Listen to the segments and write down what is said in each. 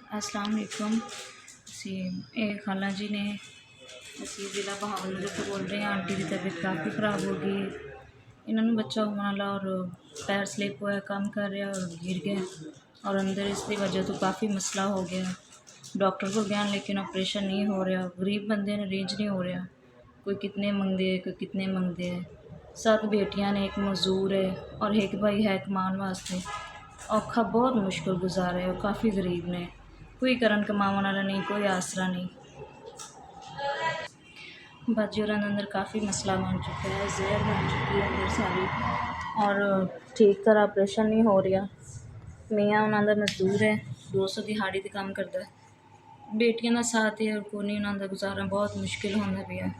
अस्सलाम वालेकुम। ਅਸੀਂ ਇਹ ਖਾਲਾ ਜੀ ਨੇ ਅਸੀਂ ਜ਼ਿਲ੍ਹਾ ਬਹਾਵਲਨਗਰ ਤੋਂ ਬੋਲ ਰਹੇ ਹਾਂ। ਆਂਟੀ ਦੀ ਤਬੀਅਤ ਕਾफ़ी ख़राब हो गई। ਇਹਨਾਂ ਨੂੰ ਬੱਚਾ ਹੋਣ ਵਾਲਾ और पैर स्लिप होया, काम कर रहा और गिर गया और अंदर इसकी वजह तो काफ़ी मसला हो गया। डॉक्टर को गया लेकिन ऑपरेशन नहीं हो रहा। गरीब बंदे ने रेंज नहीं हो रहा। कोई कितने मंगते है, कोई कितने मंगते है। 7 बेटियां ने, एक मजदूर है और एक भाई है कमान वास्ते। औखा बहुत मुश्किल गुजारा है और काफ़ी गरीब ने। कोई करन कमावन वाला नहीं, कोई आसरा नहीं। बाजी और अंदर काफ़ी मसला बन चुका है, जहर बन चुकी है अंदर सारी और ठीक तरह ऑपरेशन नहीं हो रहा। मियाँ उन्होंने मजदूर है, 200 दिहाड़ी ते काम करता है। बेटियां का साथ है और कोई नहीं, उन्होंने गुजारा बहुत मुश्किल होता पाया।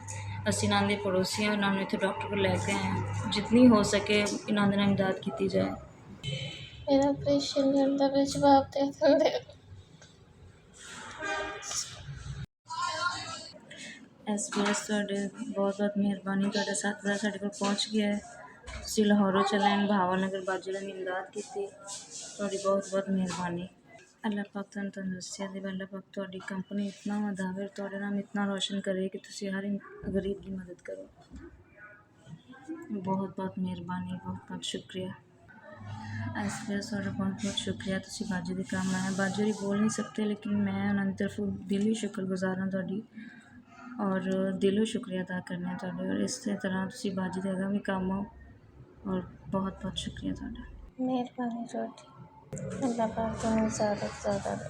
असी इन्हों के पड़ोसी हैं, इन्होंने इतने डॉक्टर को लैके आए हैं। जितनी हो सके इन्होंने इमदाद की जाए। मेरा ऑपरेशन करता पे जवाब दे दिंदे। SBS ਤੁਹਾਡੇ बहुत मेहरबानी। ਤੁਹਾਡਾ 7 ਵਜੇ ਸਾਡੇ ਕੋਲ पहुँच गया है। ਤੁਸੀਂ ਲਾਹੌਰੋਂ चले भावनगर बाजू ने इमदाद की। ਤੁਹਾਡੀ बहुत मेहरबानी। अल्लाह पाक ਤੁਹਾਨੂੰ तंदुरुस्ती दे। अल्लाह पाक ਤੁਹਾਡੀ कंपनी इतना वधावे, ਤੁਹਾਡਾ नाम इतना रोशन करे कि ਤੁਸੀਂ हर गरीब की मदद करो। बहुत मेहरबानी, बहुत शुक्रिया। SBS ਤੁਹਾਡਾ बहुत शुक्रिया। ਤੁਸੀਂ बाजू के काम आए। बाजू ही बोल नहीं सकते लेकिन मैं उन्होंने तरफों दिली शुक्रगुजार हाँ ਤੁਹਾਡੀ और दिलों शुक्रिया अदा करने ਤੁਹਾਡੇ। और इस तरह ਤੁਸੀਂ बाजू ਦੇ अगा भी काम हो और बहुत शुक्रिया ਤੁਹਾਡਾ। मेहरबानी ਤੁਹਾਡੀ। अल्लाह पाक ਤੁਹਾਨੂੰ ज़्यादा से ज़्यादा दे।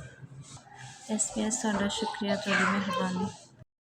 SBS ਤੁਹਾਡਾ शुक्रिया, ਤੁਹਾਡੀ मेहरबानी।